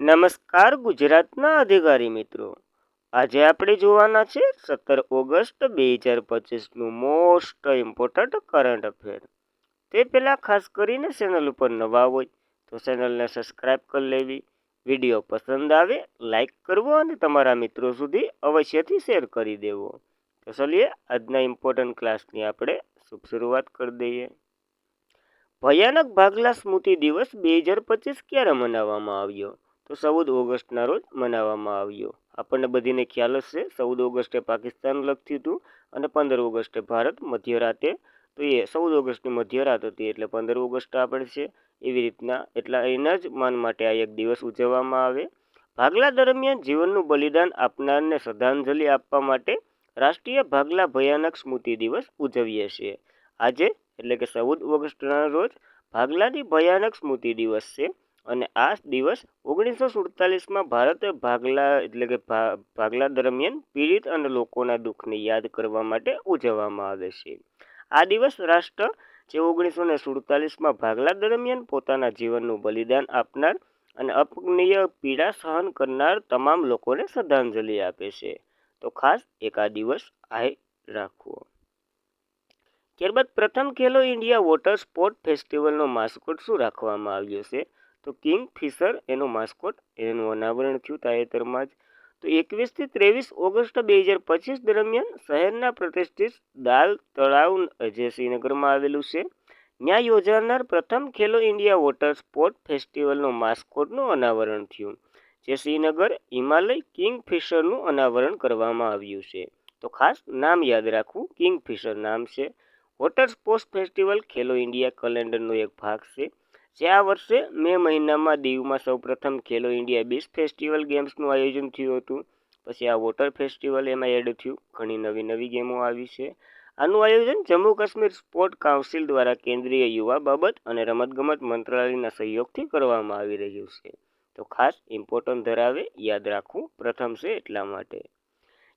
નમસ્કાર ગુજરાતના અધિકારી મિત્રો, આજે આપણે જોવાના છે 17 ઓગસ્ટ 2025નું મોસ્ટ ઇમ્પોર્ટન્ટ કરંટ અફેર. તે પહેલાં ખાસ કરીને ચેનલ ઉપર નવા હોય તો ચેનલને સબસ્ક્રાઈબ કરી લેવી, વિડીયો પસંદ આવે લાઈક કરવો અને તમારા મિત્રો સુધી અવશ્યથી શેર કરી દેવો. તો ચલીએ આજના ઇમ્પોર્ટન્ટ ક્લાસની આપણે શુભ શરૂઆત કરી દઈએ. ભયાનક ભાગલા સ્મૃતિ દિવસ 2025 ક્યારે મનાવવામાં આવ્યો? તો 14 ઓગસ્ટના રોજ મનાવવામાં આવ્યો. આપણને બધીને ખ્યાલ જ છે, 14 ઓગસ્ટે પાકિસ્તાન લખ્યું હતું અને 15 ઓગસ્ટે ભારત મધ્યરાતે. તો એ 14 ઓગસ્ટની મધ્યરાત હતી એટલે 15 ઓગસ્ટ આપણે છે. એવી રીતના એટલા એના જ માન માટે આ એક દિવસ ઉજવવામાં આવે. ભાગલા દરમિયાન જીવનનું બલિદાન આપનારને શ્રદ્ધાંજલિ આપવા માટે રાષ્ટ્રીય ભાગલા ભયાનક સ્મૃતિ દિવસ ઉજવીએ છીએ. આજે એટલે કે 14 ઓગસ્ટના રોજ ભાગલાની ભયાનક સ્મૃતિ દિવસ છે અને આ દિવસ 1947માં ભારતે ભાગલા એટલે કે ભાગલા દરમિયાન પીડિત અને લોકોના દુઃખને યાદ કરવા માટે ઉજવવામાં આવે છે. આ દિવસ રાષ્ટ્ર જે 1947માં ભાગલા દરમિયાન પોતાના જીવનનું બલિદાન આપનાર અને અપૂર્ણીય પીડા સહન કરનાર તમામ લોકોને શ્રદ્ધાંજલિ આપે છે. તો ખાસ એક આ દિવસ રાખવો. ત્યારબાદ પ્રથમ ખેલો ઇન્ડિયા વોટર સ્પોર્ટ ફેસ્ટિવલનો માસ્કોટ શું રાખવામાં આવ્યો છે? તો કિંગ ફિશર એનો માસ્કોટ, એનું અનાવરણ થયું તાજેતરમાં જ. તો 21 થી 23 ઓગસ્ટ 2025 દરમિયાન શહેરના પ્રતિષ્ઠિત દાલ તળાવ જે શ્રીનગરમાં આવેલું છે ત્યાં યોજાનાર પ્રથમ ખેલો ઇન્ડિયા વોટર સ્પોર્ટ ફેસ્ટિવલનો માસ્કોટનું અનાવરણ થયું, જે શ્રીનગર હિમાલય કિંગ ફિશરનું અનાવરણ કરવામાં આવ્યું છે. તો ખાસ નામ યાદ રાખવું, કિંગ ફિશર નામ છે. વોટર સ્પોર્ટ્સ ફેસ્ટિવલ ખેલો ઇન્ડિયા કેલેન્ડરનો એક ભાગ છે, જે આ વર્ષે મે મહિનામાં દીવમાં સૌપ્રથમ ખેલો ઇન્ડિયા બીચ ફેસ્ટિવલ ગેમ્સનું આયોજન થયું હતું. પછી આ વોટર ફેસ્ટિવલ એમાં એડ થયું, ઘણી નવી ગેમો આવી છે. આનું આયોજન જમ્મુ કાશ્મીર સ્પોર્ટ કાઉન્સિલ દ્વારા કેન્દ્રીય યુવા બાબત અને રમતગમત મંત્રાલયના સહયોગથી કરવામાં આવી રહ્યું છે. તો ખાસ ઇમ્પોર્ટન્ટ ધરાવે, યાદ રાખવું, પ્રથમ છે એટલા માટે.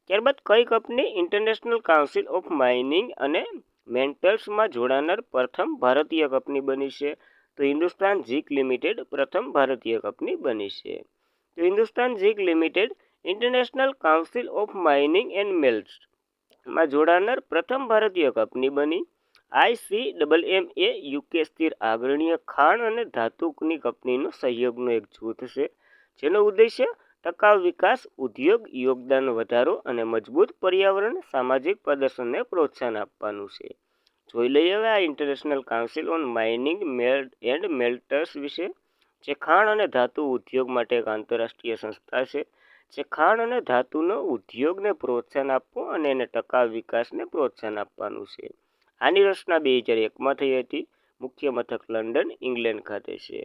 ત્યારબાદ કઈ company international council of mining અને મેટલ્સમાં જોડાનાર પ્રથમ ભારતીય કંપની બની છે? તો હિન્દુસ્તાન ઝીંક લિમિટેડ પ્રથમ ભારતીય કંપની બની છે. તો Hindustan zinc limited international council of mining and મેટલ્સમાં જોડાનાર પ્રથમ ભારતીય કંપની બની. ICMM એ યુકે સ્થિર અગ્રણી ખાણ અને ધાતુની કંપનીનો સહયોગનો એક જૂથ છે, જેનો ઉદ્દેશ્ય ટકાઉ વિકાસ, ઉદ્યોગ યોગદાન વધારો અને મજબૂત પર્યાવરણ સામાજિક પ્રદર્શનને પ્રોત્સાહન આપવાનું છે. જોઈ લઈએ હવે આ international council on mining and metals વિશે, જે ખાણ અને ધાતુ ઉદ્યોગ માટે એક આંતરરાષ્ટ્રીય સંસ્થા છે, જે ખાણ અને ધાતુનો ઉદ્યોગને પ્રોત્સાહન આપવું અને એને ટકાઉ વિકાસને પ્રોત્સાહન આપવાનું છે. આની રચના 2001માં થઈ હતી. મુખ્ય મથક લંડન, ઇંગ્લેન્ડ ખાતે છે.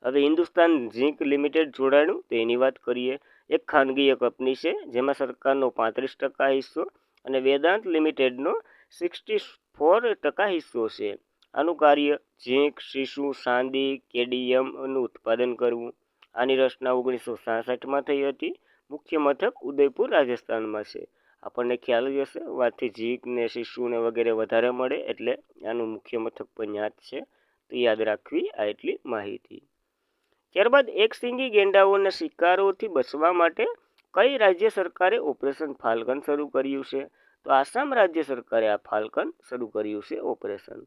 હવે હિન્દુસ્તાન ઝીંક લિમિટેડ જોડાણું તો એની વાત કરીએ. એક ખાનગી કંપની છે જેમાં સરકારનો 35% હિસ્સો અને વેદાંત લિમિટેડનો 64% હિસ્સો છે. આનું કાર્ય ઝીંક, શીશુ, ચાંદી, કેડમિયમનું ઉત્પાદન કરવું. આની રચના 1966માં થઈ હતી. મુખ્ય મથક ઉદયપુર, રાજસ્થાનમાં છે. આપણને ખ્યાલ જ હશે, વાતથી ઝીંક ને શીશુ ને વગેરે વધારે મળે એટલે આનું મુખ્ય મથક પણ યાદ છે. તો યાદ રાખવી આ એટલી માહિતી. ત્યારબાદ એકશિંગી ગેંડાઓના શિકારોથી બચવા માટે કઈ રાજ્ય સરકારે ઓપરેશન ફાલ્કન શરૂ કર્યું છે? તો આસામ રાજ્ય સરકારે આ ફાલ્કન શરૂ કર્યું છે ઓપરેશન.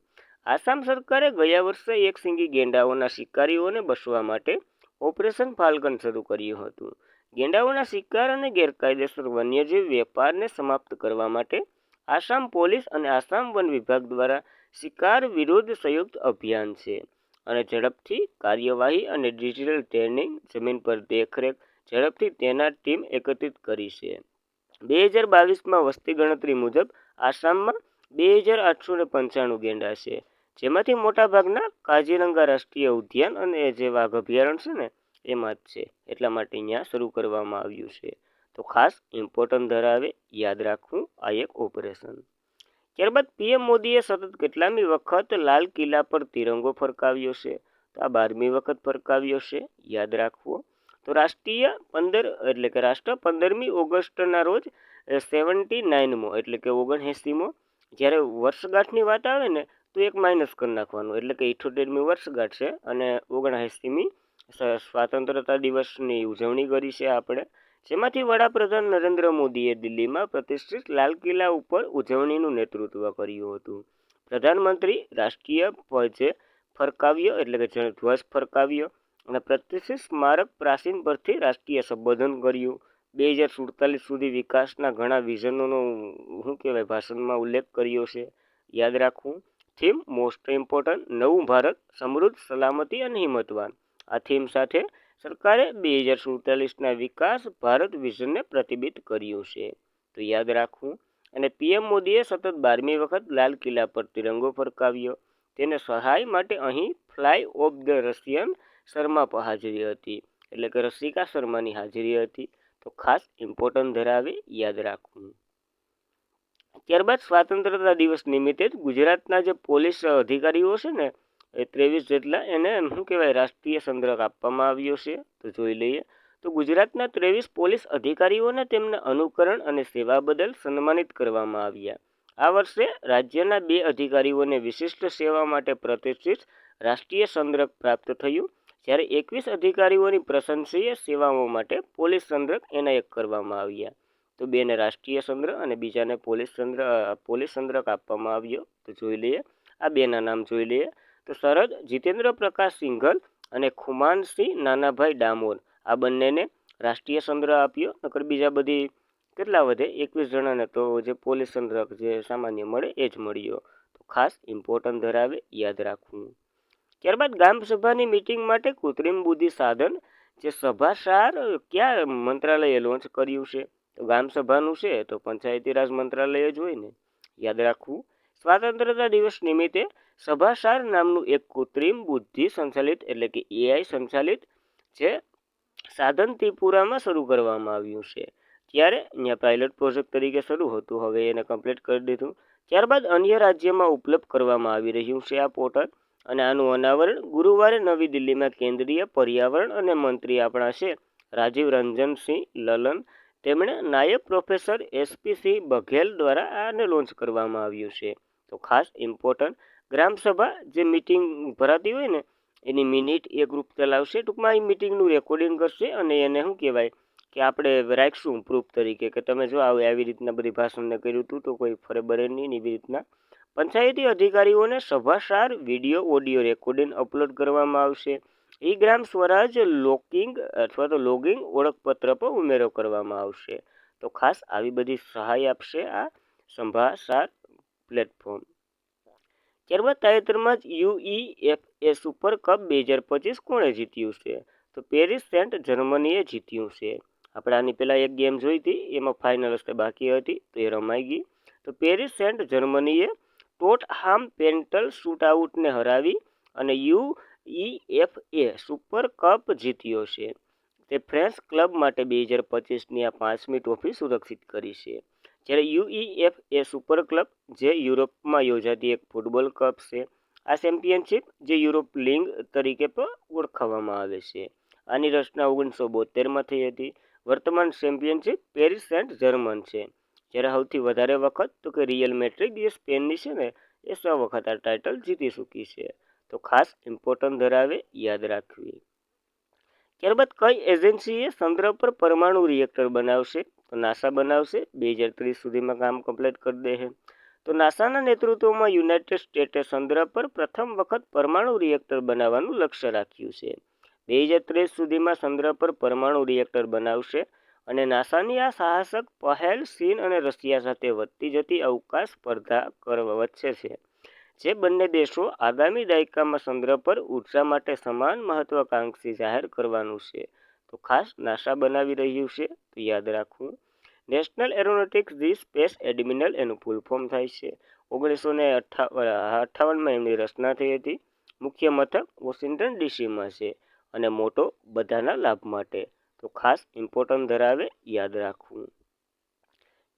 આસામ સરકારે ગયા વર્ષે એકશિંગી ગેંડાઓના શિકારીઓને બચવા માટે ઓપરેશન ફાલ્કન શરૂ કર્યું હતું. ગેંડાઓના શિકાર અને ગેરકાયદેસર વન્યજીવ વેપારને સમાપ્ત કરવા માટે આસામ પોલીસ અને આસામ વન વિભાગ દ્વારા શિકાર વિરુદ્ધ સંયુક્ત અભિયાન છે અને ઝડપથી કાર્યવાહી અને ડિજિટલ ટ્રેનિંગ, જમીન પર દેખરેખ, ઝડપથી તૈનાત ટીમ એકત્રિત કરી છે. 2022માં વસ્તી ગણતરી મુજબ આસામમાં 2895 ગેંડા છે, જેમાંથી મોટાભાગના કાઝીરંગા રાષ્ટ્રીય ઉદ્યાન અને જે વાઘ અભયારણ્ય છે ને એમાં જ છે. એટલા માટે અહીંયા શરૂ કરવામાં આવ્યું છે. તો ખાસ ઇમ્પોર્ટન્ટ ધરાવે, યાદ રાખવું આ એક ઓપરેશન. ત્યારબાદ પીએમ મોદીએ સતત કેટલામી વખત લાલ કિલ્લા પર તિરંગો ફરકાવ્યો છે? તો આ 12મી વખત ફરકાવ્યો છે, યાદ રાખવો. તો રાષ્ટ્ર 15મી ઓગસ્ટના રોજ 79મો એટલે કે 79મો જ્યારે વર્ષગાંઠની વાત આવે ને તો એક માઇનસ કરી નાખવાનું, એટલે કે 78મી વર્ષગાંઠ છે અને 79મી સ્વાતંત્રતા દિવસની ઉજવણી કરી છે આપણે, જેમાંથી વડાપ્રધાન નરેન્દ્ર મોદીએ દિલ્હીમાં પ્રતિષ્ઠિત લાલ કિલ્લા ઉપર ઉજવણીનું નેતૃત્વ કર્યું હતું. પ્રધાનમંત્રી રાષ્ટ્રીય ધ્વજ ફરકાવ્યો એટલે કે ધ્વજ ફરકાવ્યો અને પ્રતિષ્ઠિત સ્મારક પ્રાચીન પરથી રાષ્ટ્રીય સંબોધન કર્યું. 2047 સુધી વિકાસના ઘણા વિઝનોનો ભાષણમાં ઉલ્લેખ કર્યો છે. યાદ રાખવું. થીમ મોસ્ટ ઇમ્પોર્ટન્ટ નવું ભારત સમૃદ્ધ, સલામતી અને હિંમતવાન. આ થીમ સાથે સરકારે 2047ના વિકાસ ભારત વિઝનને પ્રતિબિંબિત કર્યું છે. તો યાદ રાખવું. અને પીએમ મોદીએ સતત 12મી વખત લાલ કિલ્લા પર તિરંગો ફરકાવ્યો. તેને સહાય માટે અહીં fly of the Russian Sharma હાજરી હતી, એટલે કે રસિકા શર્માની હાજરી હતી. તો ખાસ ઇમ્પોર્ટન્ટ ધરાવે, યાદ રાખવું. ત્યારબાદ સ્વાતંત્રતા દિવસ નિમિત્તે ગુજરાતના જે પોલીસ અધિકારીઓ છે ને, એ 23 જેટલા, એને રાષ્ટ્રીય ચંદ્રક આપવામાં આવ્યો છે. તો જોઈ લઈએ. તો ગુજરાતના 23 પોલીસ અધિકારીઓને તેમના અનુકરણ અને સેવા બદલ સન્માનિત કરવામાં આવ્યા. આ વર્ષે રાજ્યના 2 અધિકારીઓને વિશિષ્ટ સેવા માટે પ્રતિષ્ઠિત રાષ્ટ્રીય ચંદ્રક પ્રાપ્ત થયું, જ્યારે 21 અધિકારીઓની પ્રશંસનીય સેવાઓ માટે પોલીસ ચંદ્રક એનાયત કરવામાં આવ્યા. તો 2ને રાષ્ટ્રીય ચંદ્ર અને બીજાને પોલીસ ચંદ્રક આપવામાં આવ્યો. તો જોઈ લઈએ. આ 2ના નામ જોઈ લઈએ. તો શરદ જીતેન્દ્ર પ્રકાશ સિંઘલ અને ખુમાનસિંહ નાનાભાઈ ડામોર, આ બંનેને રાષ્ટ્રીય ચંદ્ર આપ્યો. નકર બીજા બધી કેટલા વધે, 21 જણાને તો જે પોલીસ ચંદ્રક જે સામાન્ય મળે એ જ મળ્યો. તો ખાસ ઇમ્પોર્ટન્ટ ધરાવે, યાદ રાખવું. ત્યારબાદ ગ્રામ સભાની મિટિંગ માટે કૃત્રિમ બુદ્ધિ સાધન જે સભાસાર ક્યાં મંત્રાલયે લોન્ચ કર્યું છે? તો ગ્રામ સભાનું છે તો પંચાયતી રાજ મંત્રાલય જ હોય ને, યાદ રાખવું. સ્વાતંત્રતા દિવસ નિમિત્તે સભાસાર નામનું એક કૃત્રિમ બુદ્ધિ સંચાલિત એટલે કે એઆઈ સંચાલિત જે સાધન ત્રિપુરામાં શરૂ કરવામાં આવ્યું છે. ત્યારે અહીંયા પાયલટ પ્રોજેક્ટ તરીકે શરૂ હતું, હવે એને કમ્પ્લીટ કરી દીધું. ત્યારબાદ અન્ય રાજ્યમાં ઉપલબ્ધ કરવામાં આવી રહ્યું છે આ પોર્ટલ, અને આનું અનાવરણ ગુરુવારે નવી દિલ્હીમાં કેન્દ્રીય પર્યાવરણ અને મંત્રી આપણા છે રાજીવ રંજનસિંહ લલન, તેમણે નાયબ પ્રોફેસર SP સિંહ બઘેલ દ્વારા આને લોન્ચ કરવામાં આવ્યું છે. તો ખાસ ઇમ્પોર્ટન્ટ. ગ્રામસભા જે મિટિંગ ભરાતી હોય ને એની મિનિટ એ ગ્રુપ ચલાવશે. ટૂંકમાં એ મિટિંગનું રેકોર્ડિંગ કરશે અને એને કે આપણે રાખશું પ્રૂફ તરીકે કે તમે જો આવી રીતના બધી ભાષણને કર્યું હતું તો કોઈ ફરે બરે નહીં, એવી રીતના. પંચાયતી અધિકારીઓને સભાસાર વિડીયો ઓડિયો રેકોર્ડિંગ અપલોડ કરવામાં આવશે. ઈ ગ્રામ સ્વરાજ લોકિંગ અથવા તો લોગિંગ ઓળખપત્ર પર ઉમેરો કરવામાં આવશે. તો ખાસ આવી બધી સહાય આપશે આ સભાસાર પ્લેટફોર્મ. ત્યારબાદ તાજેતરમાં જ UEFA સુપર કપ 2025 કોણે જીત્યું છે? તો પેરિસ સેન્ટ જર્મનીએ જીત્યું છે. આપણે આની પહેલાં એક ગેમ જોઈ હતી, એમાં ફાઇનલ હશે બાકી હતી તો એ રમાઈ ગઈ. તો પેરિસ સેન્ટ જર્મનીએ ટોટહામ પેન્ટલ શૂટઆઉટને હરાવી અને UEFA સુપર કપ જીત્યો છે. તે ફ્રેન્ચ ક્લબ માટે 2025ની આ 5મી ટ્રોફી સુરક્ષિત કરી છે. જ્યારે UEFA સુપર ક્લબ જે યુરોપમાં યોજાતી એક ફૂટબોલ કપ છે. આ ચેમ્પિયનશિપ જે યુરોપ લીગ તરીકે પણ ઓળખવામાં આવે છે. આની રચના 1972માં થઈ હતી. વર્તમાન ચેમ્પિયનશિપ પેરિસ સેન્ટ જર્મન છે. જ્યારે સૌથી વધારે વખત તો કે રિયલ મેડ્રિડ જે સ્પેનની છે ને, એ 6 વખત આ ટાઇટલ જીતી ચૂકી છે. તો ખાસ ઇમ્પોર્ટન્ટ ધરાવે, યાદ રાખવી. ત્યારબાદ કઈ એજન્સીએ ચંદ્ર પર પરમાણુ રિએક્ટર બનાવશે? તો નાસા બનાવશે. 2030 સુધીમાં કામ કમ્પ્લીટ કરી દે છે. તો નાસાના નેતૃત્વમાં યુનાઇટેડ સ્ટેટ્સે ચંદ્ર પર પ્રથમ વખત પરમાણુ રિએક્ટર બનાવવાનું લક્ષ્ય રાખ્યું છે. 2030 સુધીમાં ચંદ્ર પર પરમાણુ રિએક્ટર બનાવશે. અને નાસાની આ સાહસક પહેલ ચીન અને રશિયા સાથે વધતી જતી અવકાશ સ્પર્ધા વચ્ચે છે, જે બંને દેશો આગામી દાયકામાં ચંદ્ર પર ઉર્જા માટે સમાન મહત્વાકાંક્ષી જાહેર કરવાનું છે. તો ખાસ નાસા બનાવી રહ્યું છે, તો યાદ રાખવું. નેશનલ એરોનોટિક્સ ધી સ્પેસ એડમિનલ એનું ફૂલ ફોર્મ થાય છે. 1958માં એમની રચના થઈ હતી. મુખ્ય મથક વોશિંગ્ટન ડીસીમાં છે અને મોટો બધાના લાભ માટે. તો ખાસ ઇમ્પોર્ટન્ટ ધરાવે, યાદ રાખવું.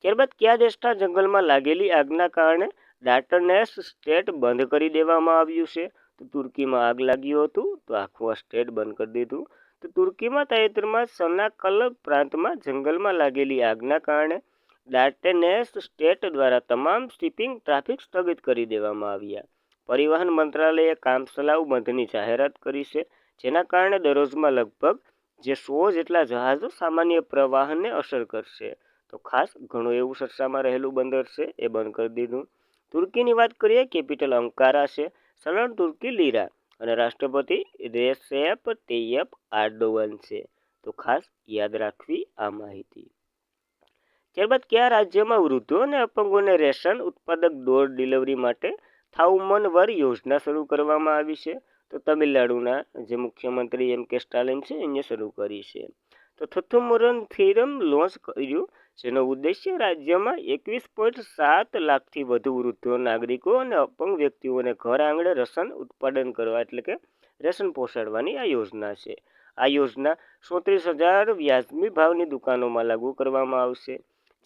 ત્યારબાદ કયા દેશના જંગલમાં લાગેલી આગના કારણે ડાર્ટનેસ સ્ટેટ બંધ કરી દેવામાં આવ્યું છે? તો તુર્કીમાં આગ લાગ્યું હતું તો આખું આ સ્ટેટ બંધ કરી દીધું. તો તુર્કીમાં તાજેતરમાં સનાકલ પ્રાંતમાં જંગલમાં લાગેલી આગના કારણે ડાર્ટનેસ સ્ટેટ દ્વારા તમામ શિપિંગ ટ્રાફિક સ્થગિત કરી દેવામાં આવ્યા. પરિવહન મંત્રાલયે કામચલાઉ બંધની જાહેરાત કરી છે, જેના કારણે દરરોજમાં લગભગ 100 જેટલા જહાજો સામાન્ય પ્રવાહને અસર કરશે. તો ખાસ ઘણું એવું ચર્ચામાં રહેલું બંદર છે એ બંધ કરી દીધું. તુર્કીની વાત કરીએ, કેપિટલ અંકારા છે, ચલણ તુર્કી લીરા અને રાષ્ટ્રપતિ રેસેપ તૈયપ એર્ડોગન છે. તો ખાસ યાદ રાખવી આ માહિતી. ત્યારબાદ કયા રાજ્યમાં વૃદ્ધો અને અપંગોને રેશન ઉત્પાદક ડોર ડિલિવરી માટે થાઉમનવર યોજના શરૂ કરવામાં આવી છે? તો તમિલનાડુના જે મુખ્યમંત્રી M.K. સ્ટાલિન છે એને શરૂ કરી છે. તો થથુમુરન થીરમ લોન્ચ કર્યું, જેનો ઉદ્દેશ્ય રાજ્યમાં 21.7 લાખથી વધુ વૃદ્ધો, નાગરિકો અને અપંગ વ્યક્તિઓને ઘર આંગણે રેશન ઉત્પાદન કરવા એટલે કે રેશન પહોંચાડવાની આ યોજના છે. આ યોજના 37,000 વ્યાજબી ભાવની દુકાનોમાં લાગુ કરવામાં આવશે,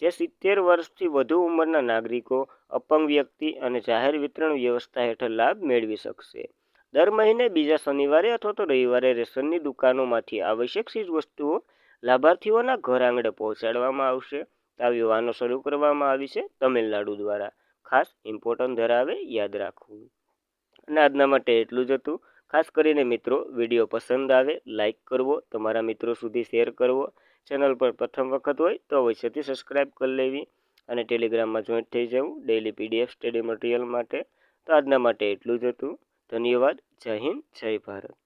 જે 70 વર્ષથી વધુ ઉંમરના નાગરિકો, અપંગ વ્યક્તિ અને જાહેર વિતરણ વ્યવસ્થા હેઠળ લાભ મેળવી શકશે. દર મહિને બીજા શનિવારે અથવા તો રવિવારે રેશનની દુકાનોમાંથી આવશ્યક ચીજવસ્તુઓ લાભાર્થીઓના ઘર આંગણે પહોંચાડવામાં આવશે. આ વ્યવહારો શરૂ કરવામાં આવી છે તમિલનાડુ દ્વારા. ખાસ ઇમ્પોર્ટન્ટ ધરાવે, યાદ રાખવું. અને આજના માટે એટલું જ હતું. ખાસ કરીને મિત્રો, વિડીયો પસંદ આવે લાઇક કરવો, તમારા મિત્રો સુધી શેર કરવો. ચેનલ પર પ્રથમ વખત હોય તો અવશ્યથી સબસ્ક્રાઈબ કરી લેવી અને ટેલિગ્રામમાં જોઈન્ટ થઈ જવું ડેઇલી PDF સ્ટડી મટીરિયલ માટે. તો આજના માટે એટલું જ હતું. ધન્યવાદ. જય હિન્દ, જય ભારત.